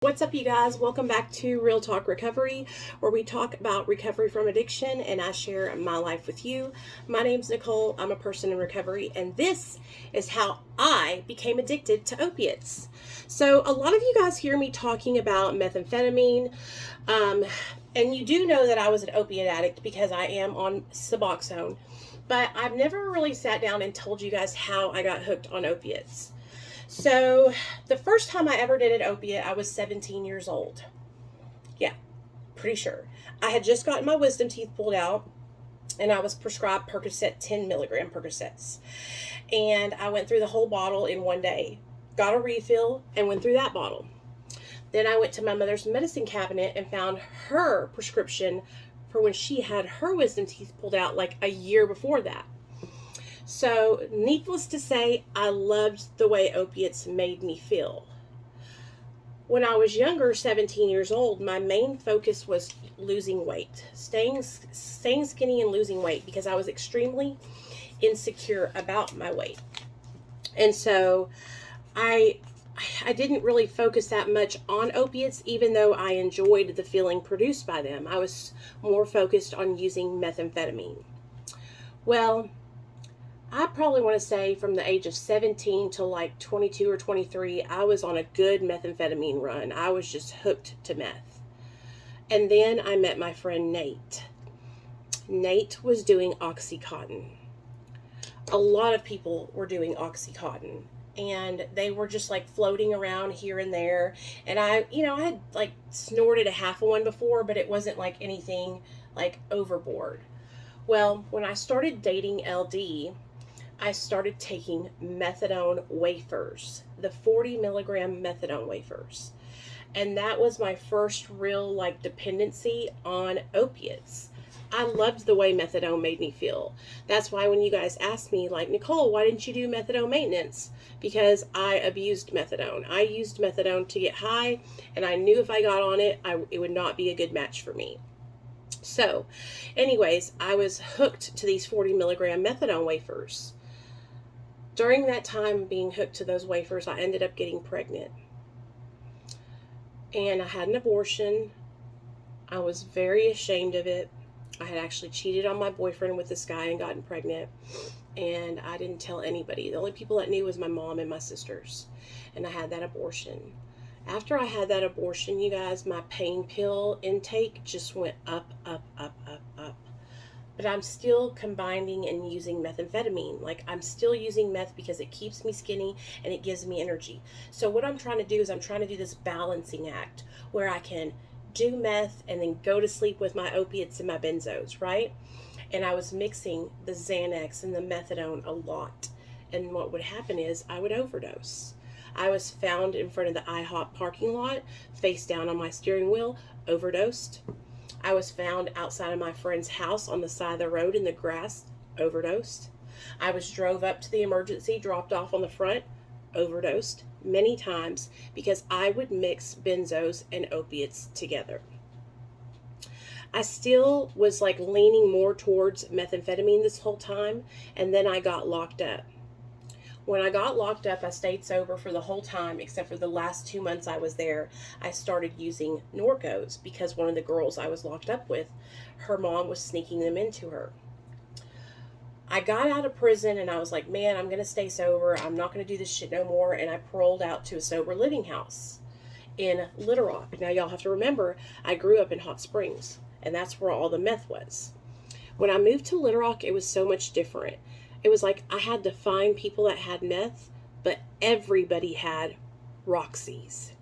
What's up, you guys? Welcome back to Real Talk Recovery, where we talk about recovery from addiction and I share my life with you. My name's Nicole. I'm a person in recovery, and this is how I became addicted to opiates. So, a lot of you guys hear me talking about methamphetamine, and you do know that I was an opiate addict because I am on Suboxone, but I've never really sat down and told you guys how I got hooked on opiates. So, the first time I ever did an opiate, I was 17 years old. Yeah, pretty sure. I had just gotten my wisdom teeth pulled out, and I was prescribed Percocet 10 milligram Percocets. And I went through the whole bottle in one day, got a refill, and went through that bottle. Then I went to my mother's medicine cabinet and found her prescription for when she had her wisdom teeth pulled out like a year before that. So, needless to say, I loved the way opiates made me feel. When I was younger, 17 years old, my main focus was losing weight, staying skinny and losing weight because I was extremely insecure about my weight. And so, I didn't really focus that much on opiates, even though I enjoyed the feeling produced by them. I was more focused on using methamphetamine. Well, I probably want to say from the age of 17 to like 22 or 23, I was on a good methamphetamine run. I was just hooked to meth. And then I met my friend Nate. Nate was doing Oxycontin. A lot of people were doing Oxycontin. And they were just like floating around here and there. And I had like snorted a half of one before, but it wasn't like anything like overboard. Well, when I started dating LD, I started taking methadone wafers, the 40 milligram methadone wafers. And that was my first real like dependency on opiates. I loved the way methadone made me feel. That's why when you guys asked me, like, Nicole, why didn't you do methadone maintenance? Because I abused methadone. I used methadone to get high, and I knew if I got on it, it would not be a good match for me. So, anyways, I was hooked to these 40 milligram methadone wafers. During that time being hooked to those wafers, I ended up getting pregnant. And I had an abortion. I was very ashamed of it. I had actually cheated on my boyfriend with this guy and gotten pregnant. And I didn't tell anybody. The only people that knew was my mom and my sisters. And I had that abortion. After I had that abortion, you guys, my pain pill intake just went up, up, up, up, up. But I'm still combining and using methamphetamine. Like, I'm still using meth because it keeps me skinny and it gives me energy. So what I'm trying to do is I'm trying to do this balancing act where I can do meth and then go to sleep with my opiates and my benzos, right? And I was mixing the Xanax and the methadone a lot. And what would happen is I would overdose. I was found in front of the IHOP parking lot, face down on my steering wheel, overdosed. I was found outside of my friend's house on the side of the road in the grass, overdosed. I was drove up to the emergency, dropped off on the front, overdosed many times because I would mix benzos and opiates together. I still was like leaning more towards methamphetamine this whole time, and then I got locked up. When I got locked up, I stayed sober for the whole time, except for the last 2 months I was there. I started using Norcos because one of the girls I was locked up with, her mom was sneaking them into her. I got out of prison and I was like, man, I'm going to stay sober. I'm not going to do this shit no more. And I paroled out to a sober living house in Little Rock. Now, y'all have to remember, I grew up in Hot Springs, and that's where all the meth was. When I moved to Little Rock, it was so much different. It was like I had to find people that had meth, but everybody had Roxy's.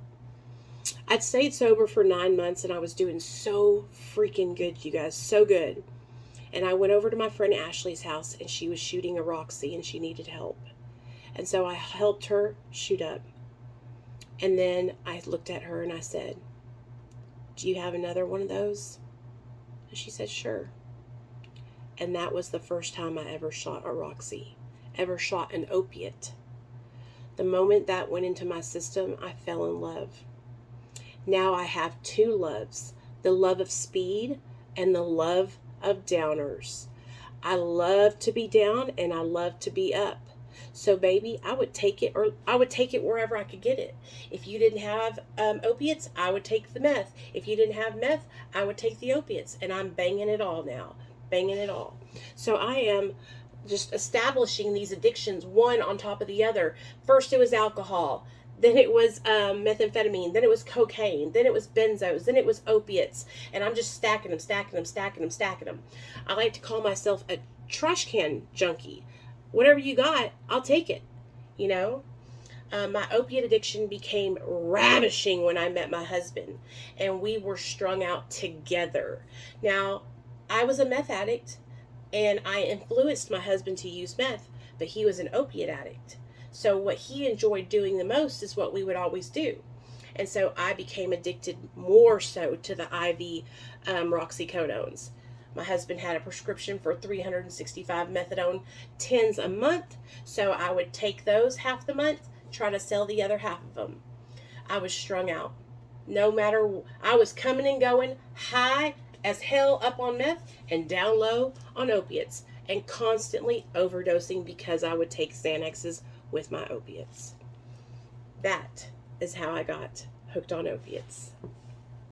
I'd stayed sober for 9 months and I was doing so freaking good, you guys, so good. And I went over to my friend Ashley's house and she was shooting a Roxy and she needed help. And so I helped her shoot up. And then I looked at her and I said, do you have another one of those? And she said, sure. And that was the first time I ever shot a Roxy, ever shot an opiate. The moment that went into my system, I fell in love. Now I have two loves, the love of speed and the love of downers. I love to be down and I love to be up. So baby, I would take it, or I would take it wherever I could get it. If you didn't have opiates, I would take the meth. If you didn't have meth, I would take the opiates. And I'm banging it all now, banging it all. So I am just establishing these addictions one on top of the other. First it was alcohol, then it was methamphetamine, then it was cocaine, then it was benzos, then it was opiates, and I'm just stacking them, stacking them, stacking them, stacking them. I like to call myself a trash can junkie. Whatever you got, I'll take it. You know, my opiate addiction became ravishing when I met my husband, and we were strung out together. Now, I was a meth addict, and I influenced my husband to use meth, but he was an opiate addict. So what he enjoyed doing the most is what we would always do. And so I became addicted more so to the IV roxycodones. My husband had a prescription for 365 methadone 10s a month, so I would take those half the month, try to sell the other half of them. I was strung out. No matter, I was coming and going, high as hell up on meth and down low on opiates, and constantly overdosing because I would take Xanaxes with my opiates. That is how I got hooked on opiates.